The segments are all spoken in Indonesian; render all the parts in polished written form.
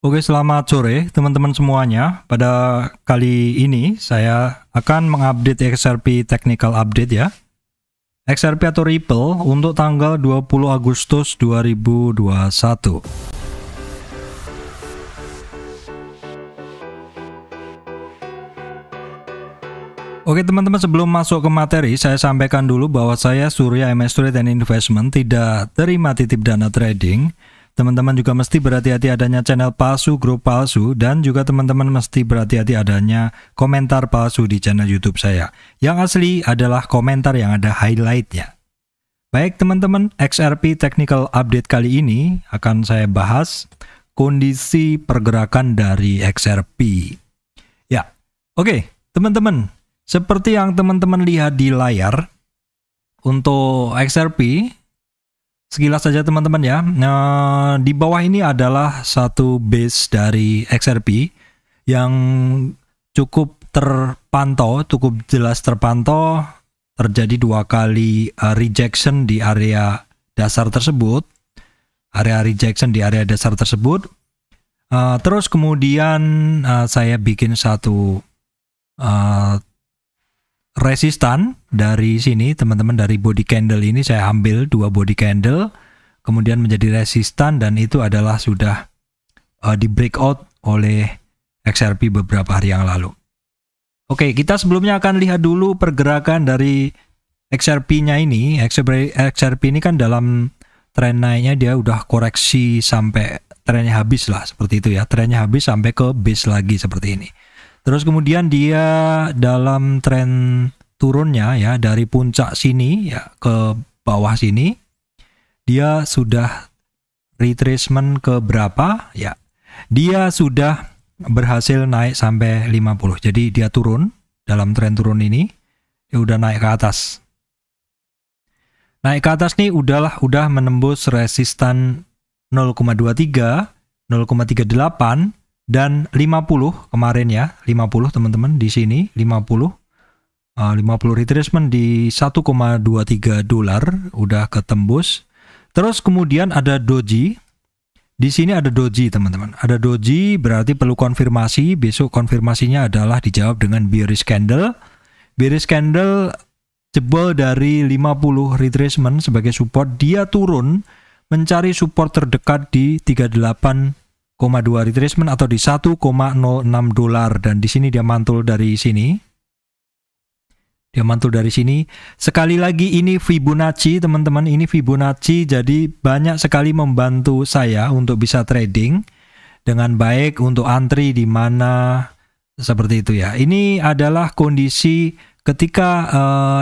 Oke, selamat sore teman-teman semuanya. Pada kali ini saya akan mengupdate XRP Technical Update ya. XRP atau Ripple untuk tanggal 20 Agustus 2021. Oke teman-teman, sebelum masuk ke materi, saya sampaikan dulu bahwa saya Surya MS Trade and Investment tidak terima titip dana trading. Teman-teman juga mesti berhati-hati adanya channel palsu, grup palsu, dan juga teman-teman mesti berhati-hati adanya komentar palsu di channel YouTube saya. Yang asli adalah komentar yang ada highlightnya. Baik teman-teman, XRP Technical Update kali ini akan saya bahas kondisi pergerakan dari XRP. Ya, oke teman-teman. Seperti yang teman-teman lihat di layar, untuk XRP, sekilas saja teman-teman ya, di bawah ini adalah satu base dari XRP yang cukup terpantau, cukup jelas terpantau, terjadi 2 kali rejection di area dasar tersebut, terus kemudian saya bikin satu resistan dari sini teman-teman, dari body candle ini saya ambil 2 body candle kemudian menjadi resistan, dan itu adalah sudah di breakout oleh XRP beberapa hari yang lalu. Oke, kita sebelumnya akan lihat dulu pergerakan dari XRP-nya ini. XRP ini kan dalam tren naiknya dia udah koreksi sampai trennya habis lah, seperti itu ya, trennya habis sampai ke base lagi seperti ini. Terus kemudian dia dalam tren turunnya ya, dari puncak sini ya ke bawah sini, dia sudah retracement ke berapa ya, dia sudah berhasil naik sampai 50. Jadi dia turun, dalam tren turun ini dia udah naik ke atas. Naik ke atas nih udah menembus resistan 0,23, 0,38 dan 50 kemarin ya, 50 teman-teman di sini 50 retracement di 1,23 dolar udah ketembus. Terus kemudian ada doji. Di sini ada doji teman-teman. Ada doji berarti perlu konfirmasi. Besok konfirmasinya adalah dijawab dengan bearish candle. Bearish candle jebol dari 50 retracement sebagai support, dia turun mencari support terdekat di 38,2 retracement atau di 1,06 dolar, dan di sini dia mantul dari sini. Sekali lagi ini Fibonacci teman-teman, ini Fibonacci, jadi banyak sekali membantu saya untuk bisa trading dengan baik, untuk antri di mana seperti itu ya. Ini adalah kondisi ketika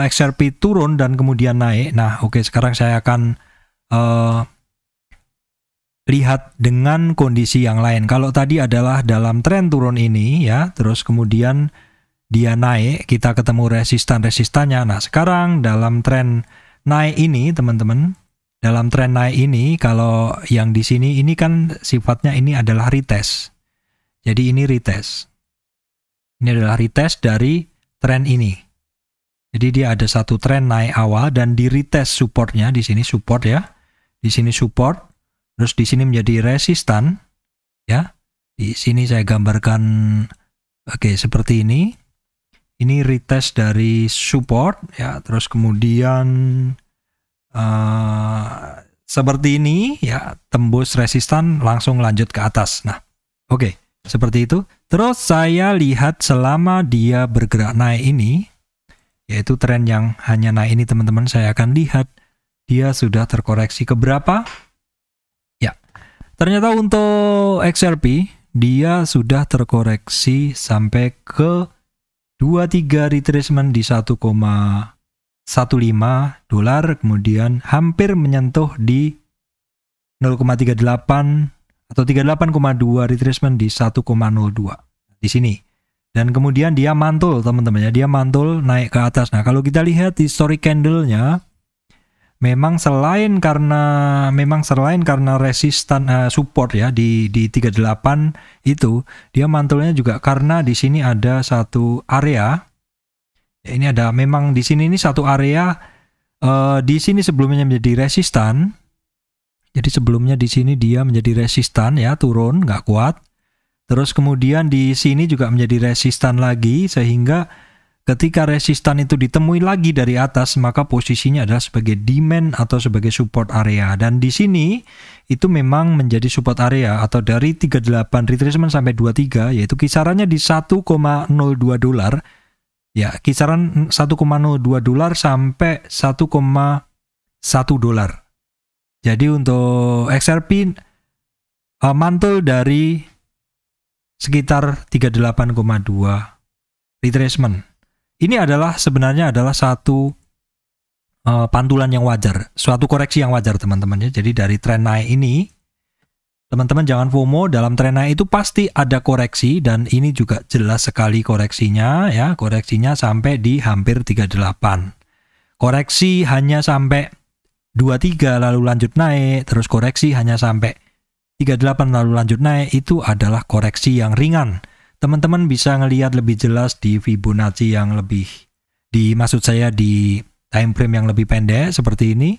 XRP turun dan kemudian naik. Nah, oke, sekarang saya akan lihat dengan kondisi yang lain. Kalau tadi adalah dalam tren turun ini ya, terus kemudian dia naik, kita ketemu resistan-resistannya. Nah, sekarang dalam tren naik ini teman-teman, dalam tren naik ini, kalau yang di sini ini kan sifatnya ini adalah retest. Jadi ini retest. Ini adalah retest dari tren ini. Jadi dia ada satu tren naik awal dan di retest supportnya, di sini support ya. Di sini support. Terus di sini menjadi resistan, ya. Di sini saya gambarkan, oke, seperti ini. Ini retest dari support, ya. Terus kemudian seperti ini, ya, tembus resistan, langsung lanjut ke atas. Nah, oke, seperti itu. Terus saya lihat selama dia bergerak naik ini, yaitu tren yang hanya naik ini teman-teman, saya akan lihat dia sudah terkoreksi ke berapa. Ternyata untuk XRP dia sudah terkoreksi sampai ke 23 retracement di 1,15 dolar, kemudian hampir menyentuh di 0,38 atau 38,2 retracement di 1,02 di sini. Dan kemudian dia mantul teman-teman ya, dia mantul naik ke atas. Nah, kalau kita lihat historic candle-nya, memang selain karena resistan support ya di 38 itu, dia mantulnya juga karena di sini ada satu area. Ya, ini ada memang di sini ini satu area, di sini sebelumnya menjadi resistan. Jadi sebelumnya di sini dia menjadi resistan ya, turun nggak kuat. Terus kemudian di sini juga menjadi resistan lagi, sehingga ketika resistan itu ditemui lagi dari atas, maka posisinya adalah sebagai demand atau sebagai support area. Dan di sini itu memang menjadi support area atau dari 38 retracement sampai 23, yaitu kisarannya di 1,02 dolar. Ya, kisaran 1,02 dolar sampai 1,1 dolar. Jadi untuk XRP mantul dari sekitar 38,2 retracement. Ini adalah sebenarnya adalah satu pantulan yang wajar, suatu koreksi yang wajar teman-teman ya. Jadi dari tren naik ini, teman-teman jangan FOMO, dalam tren naik itu pasti ada koreksi, dan ini juga jelas sekali koreksinya ya, koreksinya sampai di hampir 38. Koreksi hanya sampai 23 lalu lanjut naik, terus koreksi hanya sampai 38 lalu lanjut naik, itu adalah koreksi yang ringan. Teman-teman bisa ngelihat lebih jelas di Fibonacci yang lebih, maksud saya di time frame yang lebih pendek seperti ini.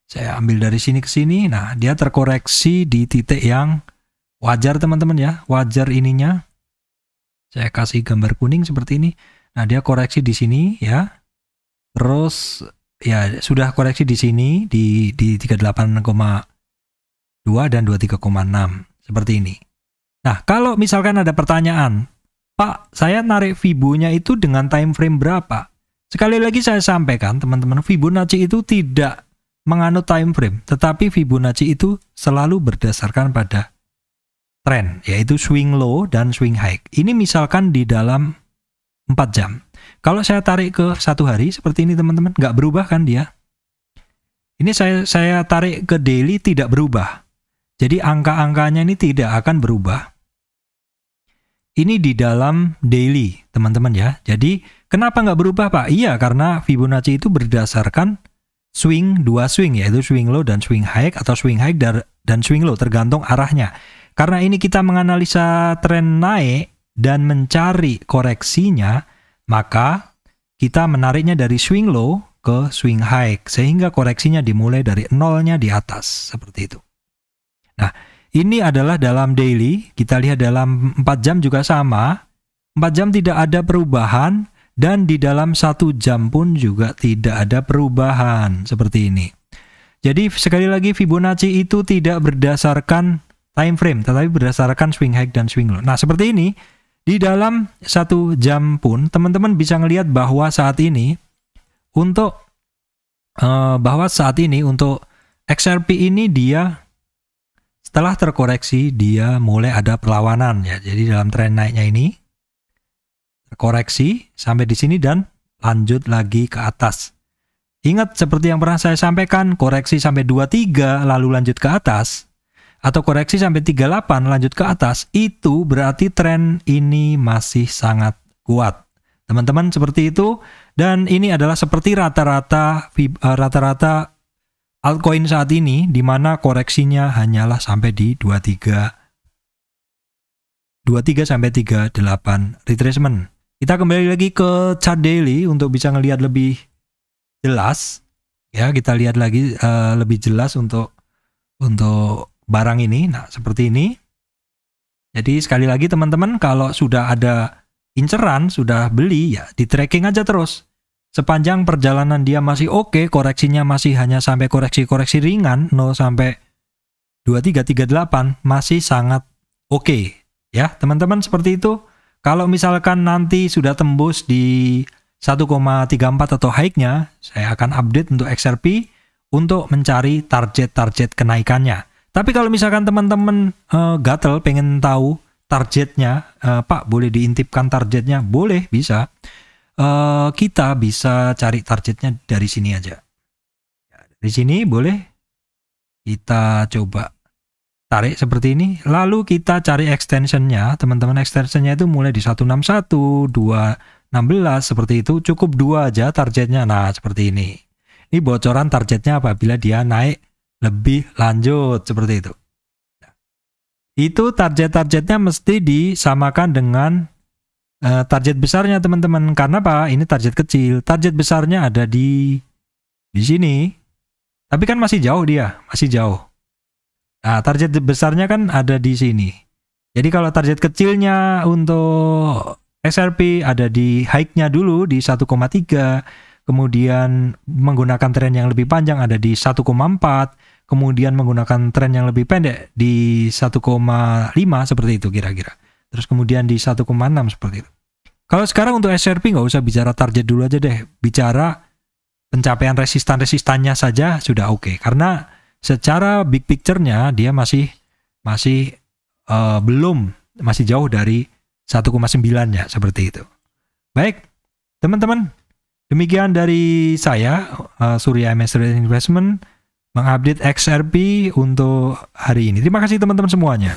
Saya ambil dari sini ke sini. Nah, dia terkoreksi di titik yang wajar teman-teman ya. Wajar ininya. Saya kasih gambar kuning seperti ini. Nah, dia koreksi di sini ya. Terus ya sudah koreksi di sini di 38,2 dan 23,6 seperti ini. Nah, kalau misalkan ada pertanyaan, Pak, saya narik Fibonya itu dengan time frame berapa? Sekali lagi saya sampaikan teman-teman, Fibonacci itu tidak menganut time frame, tetapi Fibonacci itu selalu berdasarkan pada tren, yaitu swing low dan swing high. Ini misalkan di dalam 4 jam. Kalau saya tarik ke 1 hari seperti ini teman-teman, nggak berubah kan dia? Ini saya tarik ke daily tidak berubah. Jadi angka-angkanya ini tidak akan berubah. Ini di dalam daily teman-teman ya. Jadi kenapa nggak berubah Pak? Iya, karena Fibonacci itu berdasarkan dua swing, yaitu swing low dan swing high, atau swing high dan swing low, tergantung arahnya. Karena ini kita menganalisa tren naik dan mencari koreksinya, maka kita menariknya dari swing low ke swing high, sehingga koreksinya dimulai dari nolnya di atas, seperti itu. Nah, ini adalah dalam daily, kita lihat dalam 4 jam juga sama, 4 jam tidak ada perubahan, dan di dalam 1 jam pun juga tidak ada perubahan seperti ini. Jadi sekali lagi Fibonacci itu tidak berdasarkan time frame, tetapi berdasarkan swing high dan swing low. Nah seperti ini, di dalam 1 jam pun teman-teman bisa melihat bahwa saat ini untuk XRP ini dia setelah terkoreksi dia mulai ada perlawanan ya. Jadi dalam tren naiknya ini koreksi sampai di sini dan lanjut lagi ke atas. Ingat seperti yang pernah saya sampaikan, koreksi sampai 23 lalu lanjut ke atas, atau koreksi sampai 38 lanjut ke atas, itu berarti tren ini masih sangat kuat. Teman-teman seperti itu, dan ini adalah seperti rata-rata altcoin saat ini, di mana koreksinya hanyalah sampai di 23 sampai 38 retracement. Kita kembali lagi ke chart daily untuk bisa ngelihat lebih jelas. Ya, kita lihat lagi lebih jelas untuk barang ini. Nah, seperti ini. Jadi sekali lagi teman-teman, kalau sudah ada inceran, sudah beli ya di tracking aja terus. Sepanjang perjalanan dia masih oke, koreksinya masih hanya sampai koreksi-koreksi ringan 0 sampai 2338 masih sangat oke. Ya, teman-teman seperti itu. Kalau misalkan nanti sudah tembus di 1,34 atau high-nya, saya akan update untuk XRP untuk mencari target-target kenaikannya. Tapi kalau misalkan teman-teman gatel pengen tahu targetnya, Pak boleh diintipkan targetnya? Boleh, bisa. Kita bisa cari targetnya dari sini aja. Dari sini boleh kita coba tarik seperti ini, lalu kita cari extensionnya, teman-teman. Extensionnya itu mulai di 161, 216 seperti itu, cukup 2 aja targetnya. Nah seperti ini. Ini bocoran targetnya apabila dia naik lebih lanjut seperti itu. Itu target-targetnya mesti disamakan dengan target besarnya teman-teman. Karena apa? Ini target kecil. Target besarnya ada di sini. Tapi kan masih jauh dia, masih jauh. Nah, target besarnya kan ada di sini. Jadi kalau target kecilnya untuk SRP ada di high-nya dulu di 1,3, kemudian menggunakan tren yang lebih panjang ada di 1,4, kemudian menggunakan tren yang lebih pendek di 1,5 seperti itu kira-kira. Terus kemudian di 1,6 seperti itu. Kalau sekarang untuk SRP nggak usah bicara target dulu aja deh, bicara pencapaian resistan-resistannya saja sudah oke. Karena secara big picture-nya dia masih jauh dari 1,9-nya seperti itu. Baik, teman-teman, demikian dari saya, Surya MS Trade Investment, mengupdate XRP untuk hari ini. Terima kasih teman-teman semuanya.